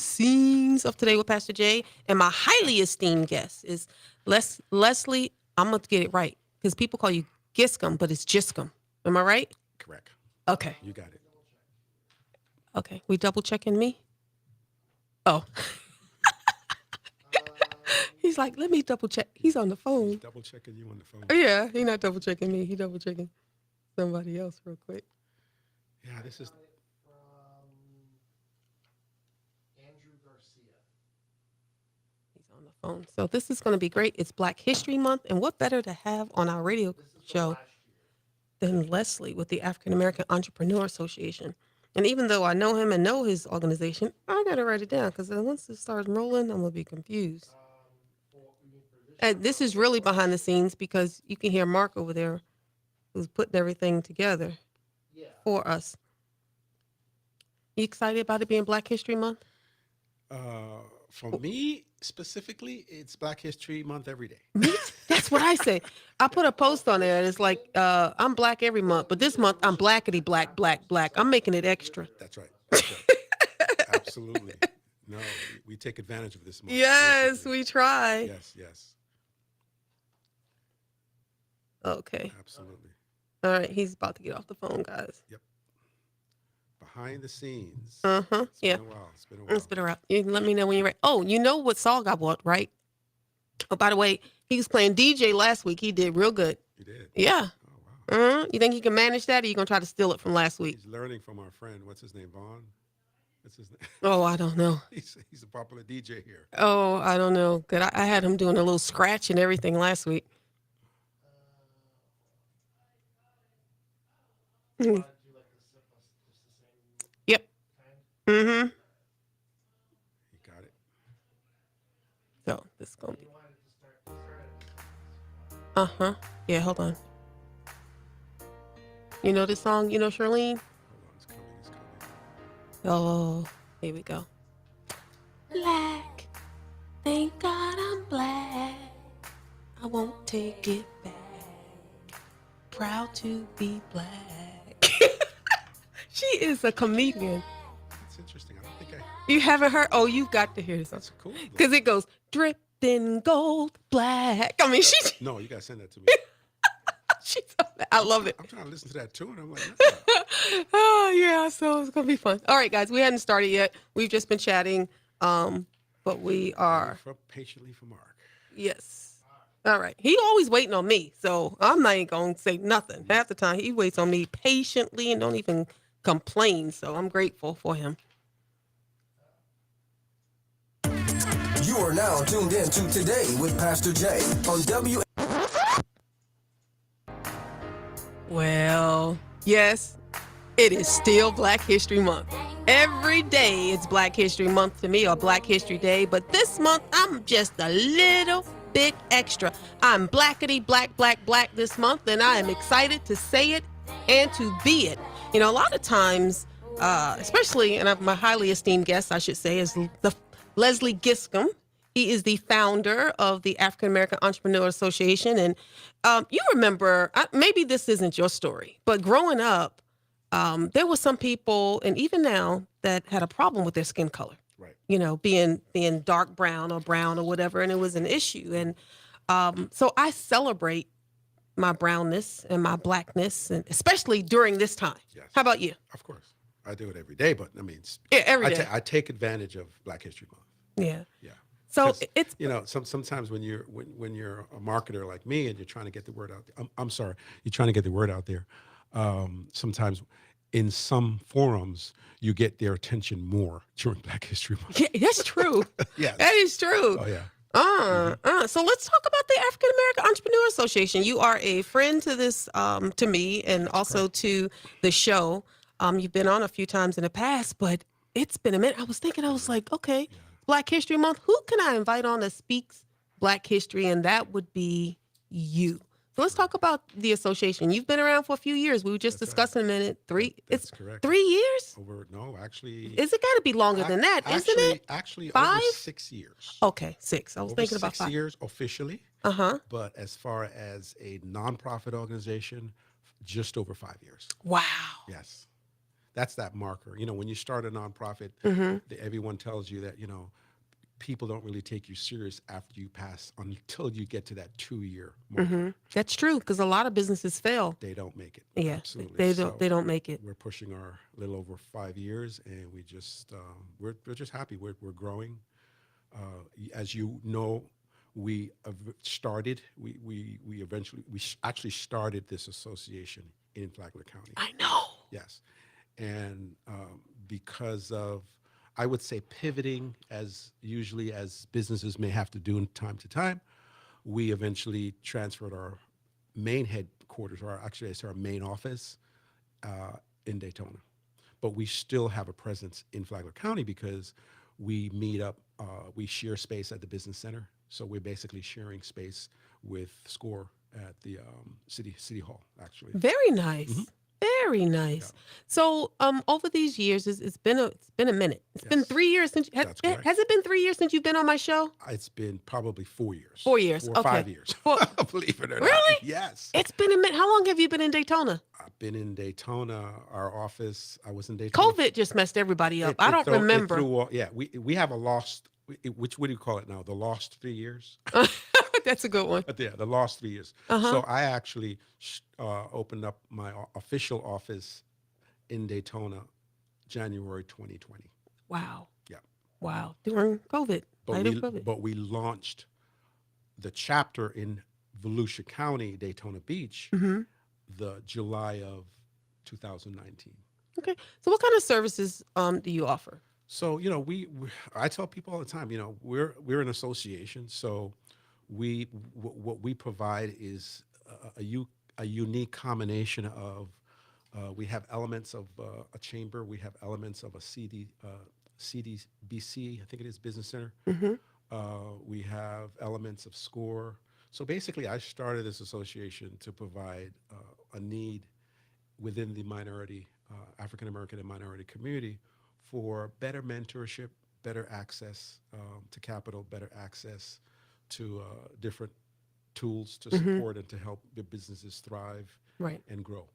Scenes of Today with Pastor Jay, and my highly esteemed guest is Leslie. I'm gonna get it right because people call you Giscombe, but it's Giscombe. Am I right? Correct. Okay. You got it. Okay. We double checking me. Oh, he's like, let me double check. He's on the He's phone. double checking you on the phone. Yeah, he not double checking me. He double checking somebody else real quick. Yeah, this is. He's on the phone. So this is going to be great. It's Black History Month, and what better to have on our radio show than Leslie with the African American Entrepreneur Association. And even though I know him and know his organization, I got to write it down because once it starts rolling, I'm going to be confused. And this is really behind the scenes because you can hear Mark over there who's putting everything together for us. You excited about it being Black History Month? For me specifically, it's Black History Month every day. Me? That's what I say. I put a post on there and it's like, I'm black every month, but this month I'm blackety black, black, black. I'm making it extra. That's right. That's right. Absolutely. No, we take advantage of this month. Yes, basically. we try. Yes, yes. Okay. Absolutely. All right. He's about to get off the phone, guys. Yep. Behind the scenes. Uh-huh. It's Yeah. been a while. It's been a while. It's been around. You can let me know when you're ready. Oh, you know what song I bought, right? Oh, by the way, he was playing DJ last week. He did real good. You did? Yeah. Oh, wow. You think he can manage that, or you gonna try to steal it from last week? He's learning from our friend. What's his name? Vaughn? What's his name? Oh, I don't know. He's a popular DJ here. Oh, I don't know. Cause I had him doing a little scratch and everything last week. Mm. Yep. Mm-hmm. He got it. So this is gonna be. Uh-huh. Yeah, hold on. You know this song? You know Charlene? Hold on. It's coming. It's coming. Oh, here we go. Black. Thank God I'm black. I won't take it back. Proud to be black. She is a comedian. It's interesting. I don't think I. You haven't heard? Oh, you've got to hear this song. That's cool. Because it goes, dripped in gold black. I mean, No, you gotta send that to me. she's, I love it. I'm trying to listen to that tune. I'm like, that's not- Oh, yeah, so it's going to be fun. All right, guys, we hadn't started yet. We've just been chatting, but we are, patiently for Mark. yes. All right. He always waiting on me, so I'm not even going to say nothing. Half the time, he waits on me patiently and don't even complain, so I'm grateful for him. You are now tuned in to Today with Pastor Jay on W. Well, yes, it is still Black History Month. Every day it's Black History Month to me, or Black History Day, but this month I'm just a little bit extra. I'm blackety black, black, black this month, and I am excited to say it and to be it. You know, a lot of times, especially, and my highly esteemed guest, I should say, is the Leslie Giscombe. He is the founder of the African American Entrepreneur Association. And you remember, maybe this isn't your story, but growing up, there were some people, and even now, that had a problem with their skin color. Right. You know, being dark brown or whatever, and it was an issue. And so I celebrate my brownness and my blackness, and especially during this time. Yes. How about you? Of course. I do it every day, but I mean, Yeah, every day. I take advantage of Black History Month. Yeah. Yeah. So 'Cause, it's you know, sometimes when you're a marketer like me and you're trying to get the word out, I'm sorry, you're trying to get the word out there. Sometimes in some forums you get their attention more during Black History Month. yeah, that's true. Yes. That is true. Oh yeah. So let's talk about the African American Entrepreneur Association. You are a friend to this, to me, and also to the show. You've been on a few times in the past, but it's been a minute. I was thinking, I was like, okay, Black History Month. Who can I invite on that speaks Black history? And that would be you. So let's talk about the association. You've been around for a few years. We were just discussing a minute. That's correct. 3 years? No, actually. Is it got to be longer than that, isn't it? Actually, 5? over 6 years. Okay, 6. I was Over thinking about 6 5. years officially. Uh-huh. But as far as a nonprofit organization, just over 5 years. Wow. Yes. that's that marker. When you start a nonprofit, Mm-hmm. everyone tells you that, people don't really take you serious after you pass until you get to that 2-year Mm-hmm. marker. That's true because a lot of businesses fail. They don't make it. Yeah, Absolutely. they don't. So They don't make it. we're pushing our little over 5 years, and we just we're just happy. We're growing. As you know, started. We eventually actually started this association in Flagler County. I know. Yes, and because of, I would say, pivoting, as usually as businesses may have to do in time to time, we eventually transferred our main headquarters, or actually it's our main office, in Daytona. But we still have a presence in Flagler County because we meet up, we share space at the business center. So we're basically sharing space with SCORE at the city hall, actually. Very Hmm. nice. Very Yeah. nice. So, over these years, it's been a minute. It's been Yes, 3 years since that's correct. has it been 3 years since you've been on my show? It's been probably 4 years, 4 years. 4 or 5 Okay. years, Well, believe it or not. really? Yes. It's been a minute. How long have you been in Daytona? I've been in Daytona, our office. I was in Daytona. COVID just messed everybody up. It I it don't throw it remember. threw yeah, we have a lost, which, what do you call it now? The lost 3 years. That's a good one. But yeah, the lost 3 years. Uh So huh. I actually opened up my official office in Daytona January 2020. Wow. Yeah. Wow. During COVID. But Height of we COVID. but we launched the chapter in Volusia County, Daytona Beach, Mm-hmm. the July of 2019. Okay. So, what kind of services do you offer? So, I tell people all the time, we're an association. So what we provide is a unique combination of, we have elements of a chamber, we have elements of a CDBC, I think it is, Business Center. Mm-hmm. We have elements of SCORE. So basically, I started this association to provide a need within the minority, African American and minority community, for better mentorship, better access to capital, better access to different tools to Mm-hmm. support and to help the businesses thrive Right. and grow.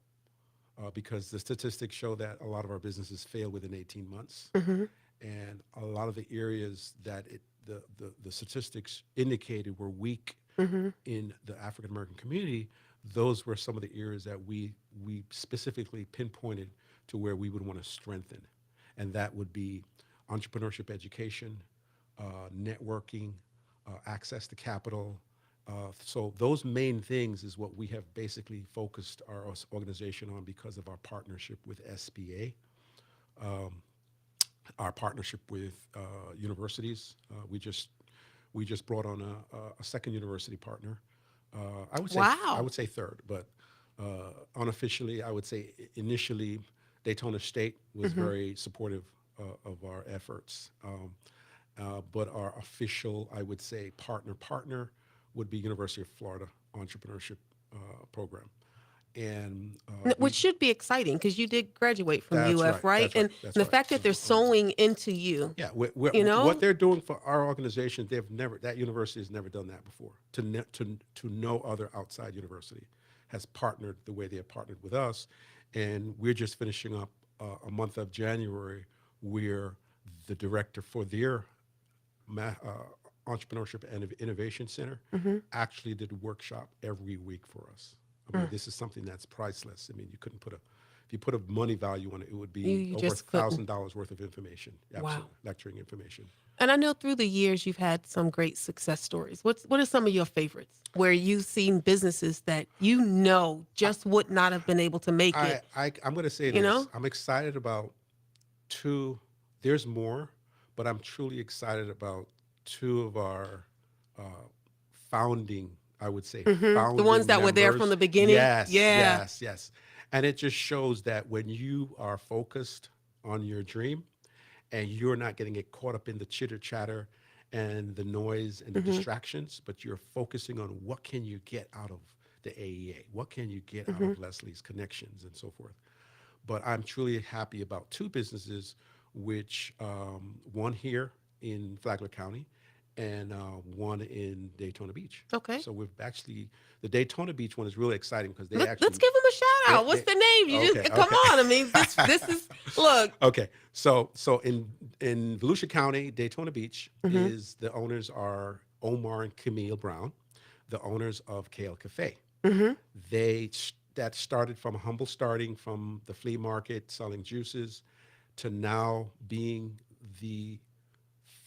Because the statistics show that a lot of our businesses fail within 18 months. Mm-hmm. And a lot of the areas that the statistics indicated were weak Mm-hmm. in the African American community, those were some of the areas that we specifically pinpointed to where we would want to strengthen, and that would be entrepreneurship education, networking, access to capital. So those main things is what we have basically focused our organization on because of our partnership with SBA, our partnership with universities. We just brought on a second university partner. I Wow. would say third, but unofficially, I would say initially, Daytona State was Mm-hmm. very supportive of our efforts. But our official, I would say, partner would be University of Florida Entrepreneurship Program, and Which we. should be exciting because you did graduate from That's UF, right. right? That's right. And That's the right. fact that they're sewing into you, Yeah, you what know? they're doing for our organization, that university has never done that before. To no other outside university has partnered the way they have partnered with us, and we're just finishing up a month of January, where the director for their entrepreneurship and innovation center Mm-hmm. actually did a workshop every week for us. I mean, Mm. this is something that's priceless. I mean, you couldn't put a if you put a money value on it, it would You be you over just couldn't. $1,000 worth of information. Wow. Absolutely, lecturing information. And I know through the years you've had some great success stories. What are some of your favorites where you've seen businesses that just would not have been able to make it, I'm going to say you this. know? I'm excited about two. There's more, but I'm truly excited about two of our uh, founding, I would say, The ones founding that were there from members. the beginning. Yes, Yeah. yes, yes. And it just shows that when you are focused on your dream and you're not getting get caught up in the chitter chatter and the noise and the Hmm. distractions, but you're focusing on what can you get out of the AEA, what can you get out Hmm. of Leslie's connections and so forth. But I'm truly happy about two businesses, which one here in Flagler County, and one in Daytona Beach. Okay. So we've actually, the Daytona Beach one is really exciting because they Let's give him a shout out. What's the name? You okay, just come okay. on. I mean, this is look. Okay, so in Volusia County, Daytona Beach Mhm. is the owners are Omar and Camille Brown, the owners of Kale Cafe. Mhm. That started from a humble starting from the flea market selling juices to now being the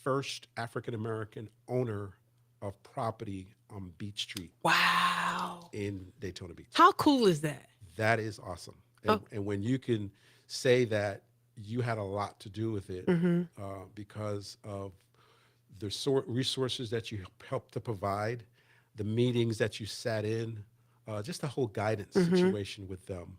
first African American owner of property on Beach Street Wow. in Daytona Beach. How cool is that? That is awesome. Oh. And when you can say that you had a lot to do with it Mhm. because of the resources that you helped to provide, the meetings that you sat in, just the whole guidance Mhm. situation with them,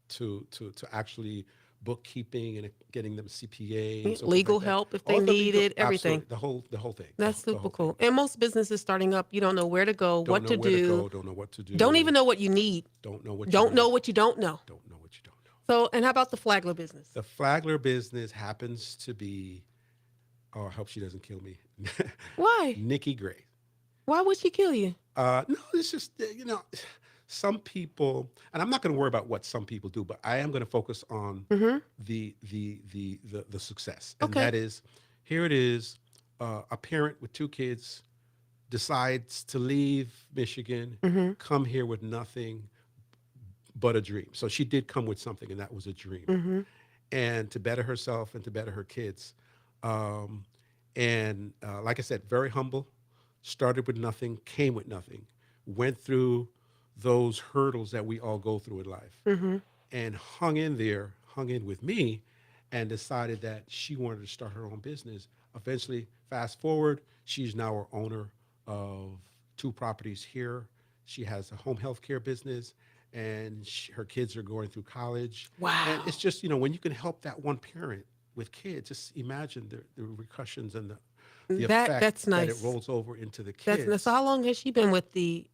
to actually bookkeeping and getting them CPA and so forth Legal like that. help if they All the legal, needed everything. absolutely, the whole thing. That's The super whole thing. cool. And most businesses starting up, you don't know where to go, Don't what know to where to do, go. Don't know what to do. don't even know what you need, Don't know what you don't need. know what you don't know. Don't know what you don't know. So, and how about the Flagler business? The Flagler business happens to be, oh, I hope she doesn't kill me. Why? Nikki Gray. Why would she kill you? No, it's just, some people, and I'm not going to worry about what some people do, but I am going to focus on Mhm. the success. And Okay. that is, here it is, a parent with two kids decides to leave Michigan, Mhm. come here with nothing but a dream. So she did come with something, and that was a dream. Mhm. And to better herself and to better her kids. Um, and like I said, very humble, started with nothing, came with nothing, went through those hurdles that we all go through in life, Mhm. and hung in there, hung in with me, and decided that she wanted to start her own business. Eventually, fast forward, she's now our owner of two properties here. She has a home health care business, and her kids are going through college. And Wow. it's just, when you can help that one parent with kids, just imagine the repercussions and the effect That's that it nice. rolls over into the That's nice. So kids. how long has she been with the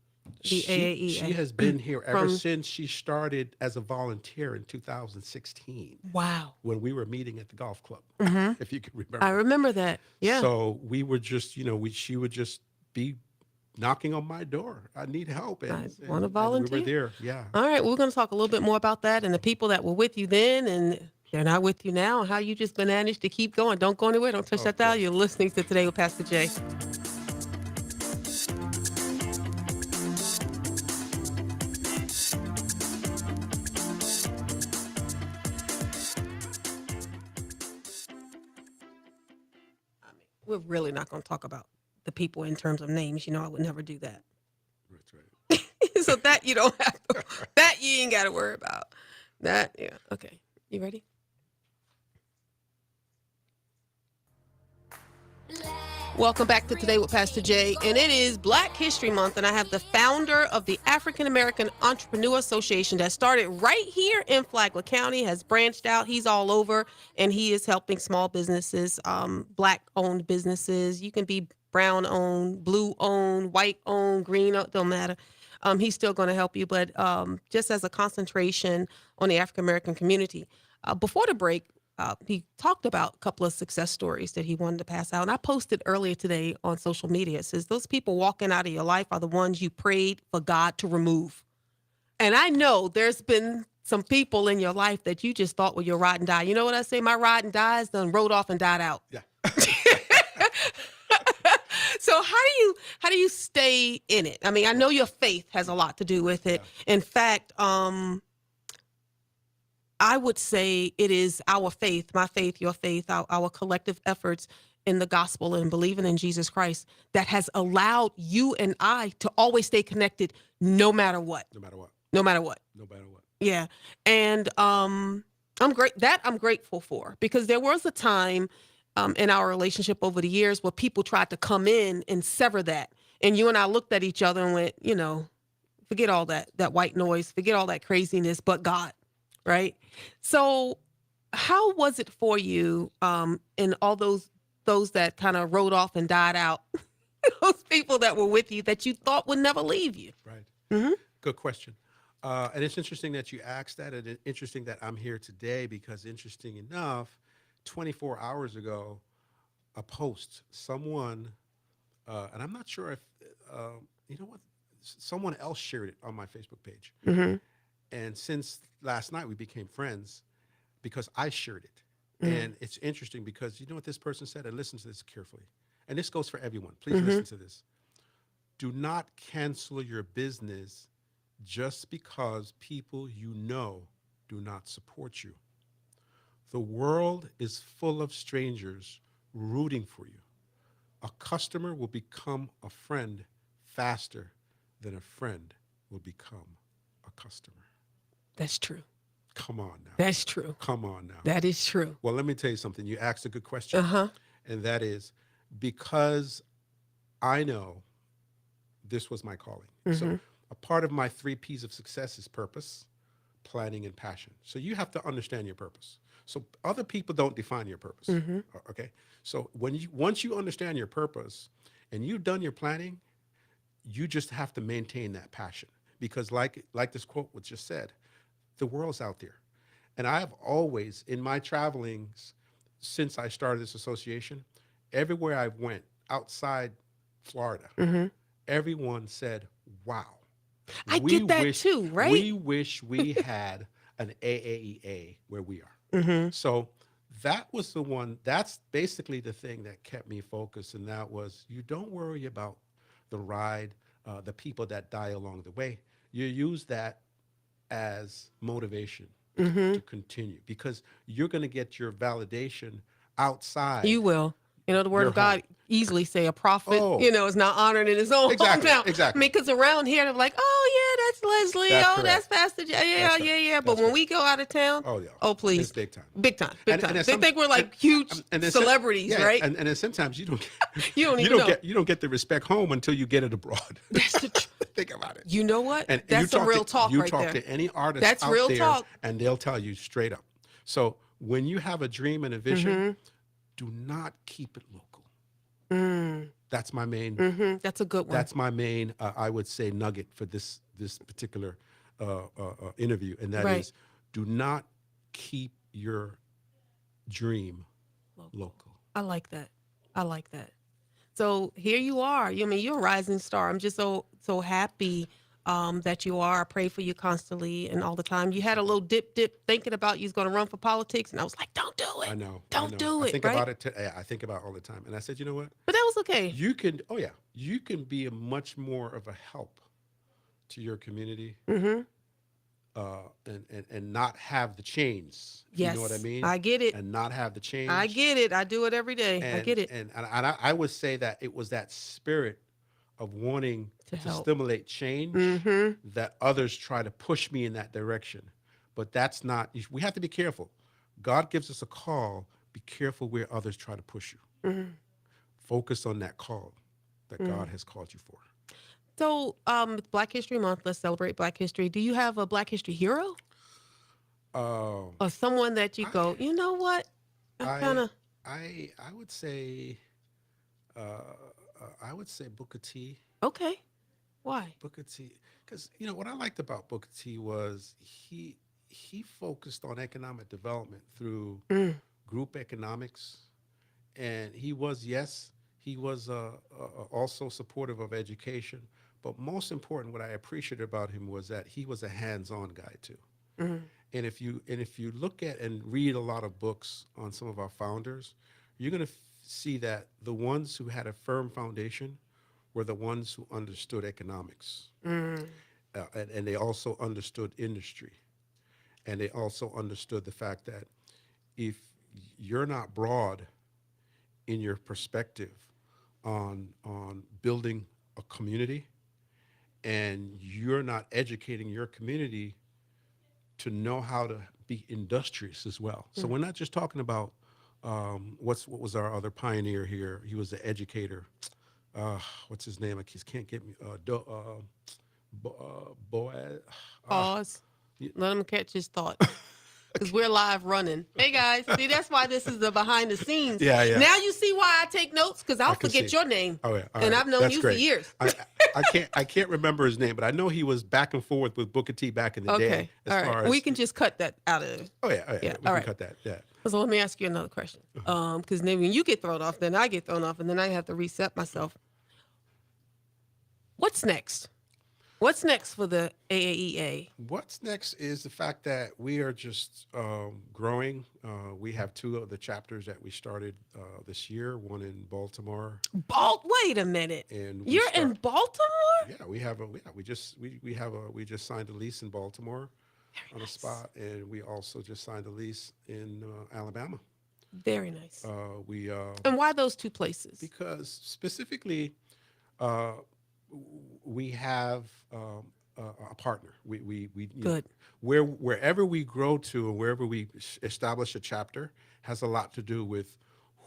She AAEA? has been here ever From since she started as a volunteer in 2016 wow. when we were meeting at the golf club, Mhm. if you can I remember. remember that. Yeah. So we were just, she would just be knocking on my door. I need help, I and want to and we were volunteer. there. Yeah. All right, we're going to talk a little bit more about that and the people that were with you then and they're not with you now, and how you just managed to keep going. Don't go anywhere. Don't touch that Of dial. course. You're listening to Today with Pastor Jay. I mean, we're really not going to talk about the people in terms of names. You know, I would never do that. That's right. So that you don't have to, that you ain't got to worry about. That, yeah. Okay. You ready? Welcome back to Today with Pastor Jay, and it is Black History Month, and I have the founder of the African American Entrepreneur Association that started right here in Flagler County, has branched out. He's all over, and he is helping small businesses, Black-owned businesses. You can be brown-owned, blue-owned, white-owned, green-owned, don't matter. He's still going to help you, but just as a concentration on the African American community. Before the break, he talked about a couple of success stories that he wanted to pass out. And I posted earlier today on social media. It says, those people walking out of your life are the ones you prayed for God to remove. And I know there's been some people in your life that you just thought were your ride and die. You know what I say? My ride and dies done rode off and died out. Yeah. So how do you stay in it? I mean, I know your faith has a lot to do with it. Yeah. In fact, I would say it is our faith, my faith, your faith, our collective efforts in the gospel and believing in Jesus Christ that has allowed you and I to always stay connected no matter what. No matter what. No matter what. No matter what. Yeah. And I'm grateful for, because there was a time in our relationship over the years where people tried to come in and sever that. And you and I looked at each other and went, forget all that white noise, forget all that craziness, but God. Right. So how was it for you in all those that kind of rode off and died out, those people that were with you that you thought would never leave you? Right. Mm-hmm. Good question. And it's interesting that you asked that, and it's interesting that I'm here today because, interesting enough, 24 hours ago, a post. Someone, and I'm not sure if, you know what, someone else shared it on my Facebook page. And since last night, we became friends because I shared it. And it's interesting because you know what this person said? And listen to this carefully. And this goes for everyone. Please listen to this. Do not cancel your business just because people you know do not support you. The world is full of strangers rooting for you. A customer will become a friend faster than a friend will become a customer. That's true. Come on now. That's true. Come on now. That is true. Well, let me tell you something. You asked a good question. And that is because I know this was my calling. So a part of my 3 P's of success is purpose, planning, and passion. So you have to understand your purpose. So other people don't define your purpose. Okay. So once you understand your purpose and you've done your planning, you just have to maintain that passion. Because like this quote was just said, the world's out there. And I have always, in my travelings, since I started this association, everywhere I went outside Florida, everyone said, wow. I get that too, right? We wish we had an AAEA where we are. So that was the one, that's basically the thing that kept me focused. And that was, you don't worry about the ride, the people that die along the way. You use that as motivation to continue because you're going to get your validation outside. You will. You know, the word your of God home. easily say a prophet, is not honored in his own hometown. Exactly. I mean, because around here, they're like, oh, yeah, that's Leslie. That's oh, correct. that's Pastor J. Yeah, That's yeah, right. yeah. But That's when right. we go out of town, Oh, please. it's big time. Big time. Big time. And They think we're like huge celebrities, right? And then sometimes you don't get, You don't even know. You don't get the respect home until you get it abroad. That's the truth. Think about it. You know what? And That's you some real talk you right talk there. to any artist That's out real there, talk. and they'll tell you straight up. So when you have a dream and a vision, do not keep it local. That's my main. That's a good one. That's my main. I would say nugget for this particular interview, and that is, do not keep your dream local. I like that. I like that. So here you are. I mean, you're a rising star. I'm just so happy that you are. I pray for you constantly and all the time. You had a little dip thinking about you was going to run for politics, and I was like, don't do it. I know. Don't do it. I think right? about it. I think about it all the time, and I said, you know what? But that was okay. You can. Oh yeah, you can be a much more of a help to your community. And not have the chains. Yes, you know what I mean? I get it. And not have the change. I get it. I do it every day. I get it. And I would say that it was that spirit of wanting to stimulate change that others try to push me in that direction. But that's not, we have to be careful. God gives us a call. Be careful where others try to push you. Focus on that call that God has called you for. So, it's Black History Month. Let's celebrate Black History. Do you have a Black History hero? Or someone that you go, you know what? I would say Booker T. Okay. Why? Booker T. Because what I liked about Booker T was he focused on economic development through group economics, and he was also supportive of education. But most important, what I appreciated about him was that he was a hands-on guy too. And if you look at and read a lot of books on some of our founders, you're going to see that the ones who had a firm foundation were the ones who understood economics, and they also understood industry, and they also understood the fact that if you're not broad in your perspective on building a community, and you're not educating your community to know how to be industrious as well. So we're not just talking about what was our other pioneer here? He was the educator. What's his name? I just can't get me. Boaz. Pause. Let him catch his thought. Because we're live running. Hey guys, see, that's why this is the behind the scenes. Yeah. Now you see why I take notes, because I'll forget your name. Oh yeah, all and right. I've known That's you great. for years. I can't remember his name, but I know he was back and forth with Booker T back in the day. Okay, all right. We can just cut that out of. Oh yeah. We all can right. cut that. Yeah. So let me ask you another question. Because maybe when you get thrown off, then I get thrown off, and then I have to reset myself. What's next? What's next for the AAEA? What's next is the fact that we are just growing. We have two of the chapters that we started this year. One in Baltimore, Wait a minute. and You're in Baltimore? yeah, we just signed a lease in Baltimore on a spot, and we also just signed a lease in Alabama. Very nice. We And why those two places? Because specifically, uh, we have a partner. Good. Wherever we grow to and wherever we establish a chapter has a lot to do with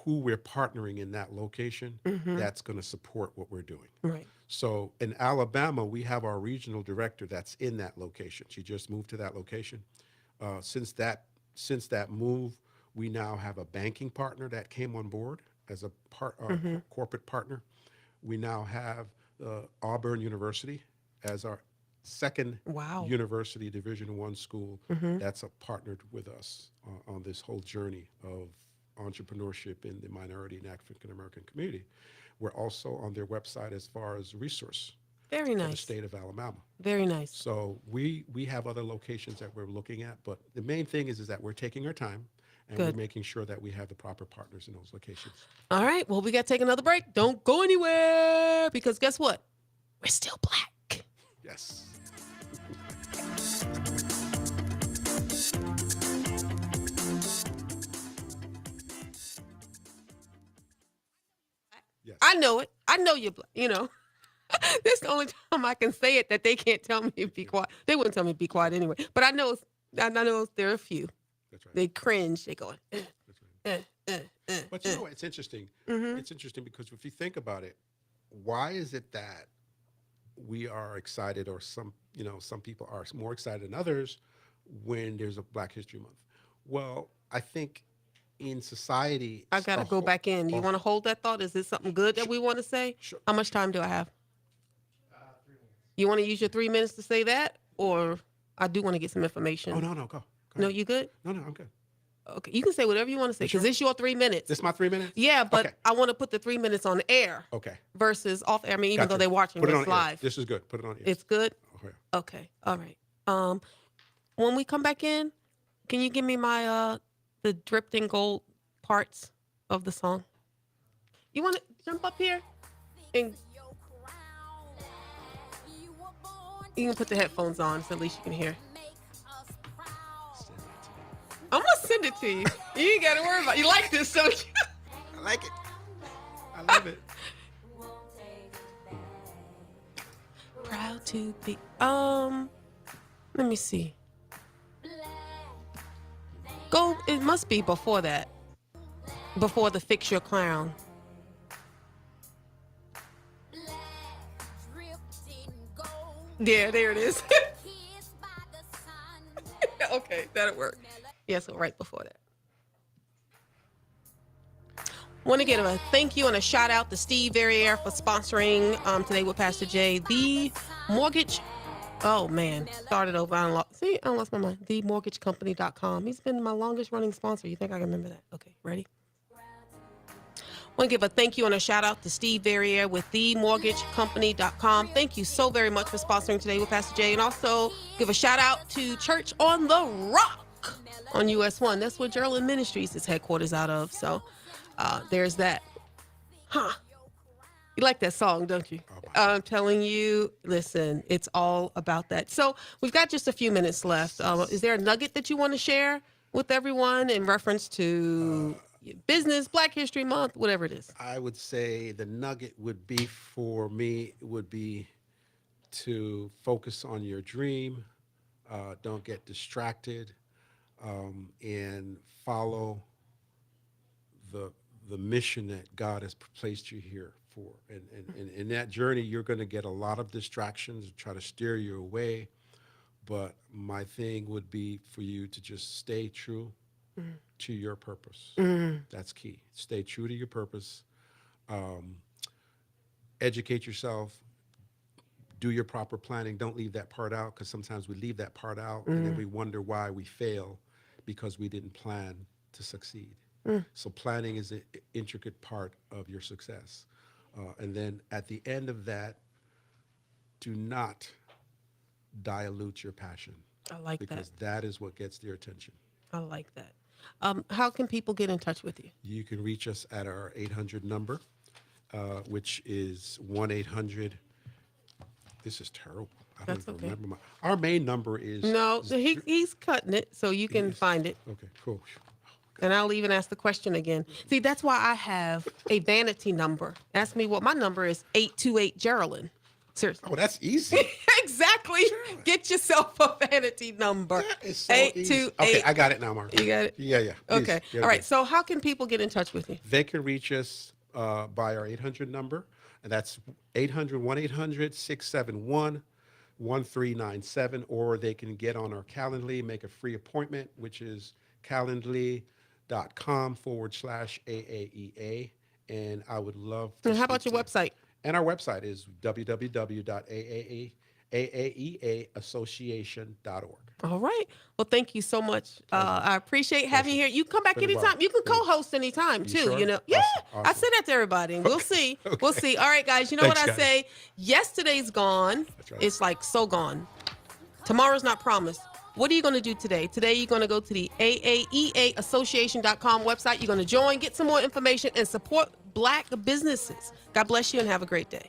who we're partnering in that location. That's going to support what we're doing. Right. So in Alabama, we have our regional director that's in that location. She just moved to that location. Since that move, we now have a banking partner that came on board as a corporate partner. We now have Auburn University as our second Wow. university Division I school that's partnered with us on this whole journey of entrepreneurship in the minority and African American community. We're also on their website as far as resource Very for the nice. state of Alabama. Very nice. So we have other locations that we're looking at, but the main thing is that we're taking our time and Good. we're making sure that we have the proper partners in those locations. All right. Well, we got to take another break. Don't go anywhere because guess what? We're still black. Yes. Yes. I know it. I know you're black. You know, this is the only time I can say it that they can't tell me to be quiet. They wouldn't tell me to be quiet anyway. But I know, there are a few. That's right. They cringe. They go, That's right. But you know what? It's interesting. It's interesting because if you think about it, why is it that we are excited, or some people are more excited than others when there's a Black History Month? Well, I think in society, I got to go back in. You want to hold that thought? Is this something good that we want to say? Sure. How much time do I have? 3 minutes. You want to use your 3 minutes to say that? Or I do want to get some information. Oh, no, go. No, you good? No, I'm good. Okay, you can say whatever you want to say because it's your 3 minutes. This my 3 minutes? Yeah, but Okay. I want to put the 3 minutes on air Okay. versus off air. I mean, even Gotcha. though they're watching Put it this on air. live. This is good. Put it on air. It's good? Oh, yeah. Okay, all right. When we come back in, can you give me my the dripped in gold parts of the song? You want to jump up here and you can put the headphones on so at least you can hear. I'm gonna send it to you. You ain't gotta worry about it. You like this, don't you? I like it. I love it. Proud to be. Let me see. Go. It must be before that. Before the Fix Your Clown. Yeah, there it is. Okay, that'll work. Yeah, so right before that. Want to give a thank you and a shout out to Steve Verrier for sponsoring today with Pastor Jay. The mortgage. Oh man, started over. I lost my mind. TheMortgageCompany.com. He's been my longest running sponsor. You think I can remember that? Okay, ready? Want to give a thank you and a shout out to Steve Verrier with TheMortgageCompany.com. Thank you so very much for sponsoring today with Pastor Jay, and also give a shout out to Church on the Rock on US 1. That's where Gerald Ministries is headquarters out of. So there's that. Huh. You like that song, don't you? I'm telling you, listen, it's all about that. So we've got just a few minutes left. Is there a nugget that you want to share with everyone in reference to business, Black History Month, whatever it is? I would say the nugget would be for me would be to focus on your dream. Don't get distracted, and follow the mission that God has placed you here for. And in that journey, you're going to get a lot of distractions, try to steer you away. But my thing would be for you to just stay true to your purpose. That's key. Stay true to your purpose. Educate yourself. Do your proper planning. Don't leave that part out, because sometimes we leave that part out and then we wonder why we fail because we didn't plan to succeed. So planning is an intricate part of your success. And then at the end of that, do not dilute your passion, I like because that. that is what gets their attention. I like that. How can people get in touch with you? You can reach us at our 800 number, which is 1-800. This is terrible. I don't That's even okay. remember our main number is. No, he's cutting it so you can find it. Okay, cool. And I'll even ask the question again. See, that's why I have a vanity number. Ask me what my number is, 828 Geraldine. Seriously. Oh, that's easy. Exactly. Get yourself a vanity number. That is so 828. easy. Okay, I got it now, Mark. You got it? Yeah. Please. Okay. Yeah, All right. yeah. So how can people get in touch with you? They can reach us by our 800 number, and that's 800-1-800-671-1397, or they can get on our Calendly, make a free appointment, which is calendly.com/AAEA. And I would love to. And how about speak your to- website? And our website is www.aaeassociation.org. All right. Well, thank you so much. I appreciate having you here. You can come back Been a while. anytime. You can co-host anytime too. sure? You know, Awesome, I awesome. say that to everybody, and we'll see. We'll see. All right, guys. You know Thanks, what I guys. say? Yesterday's gone. That's right. It's like so gone. Tomorrow's not promised. What are you going to do today? Today, you're going to go to the AAEAassociation.com website. You're going to join, get some more information, and support Black businesses. God bless you, and have a great day.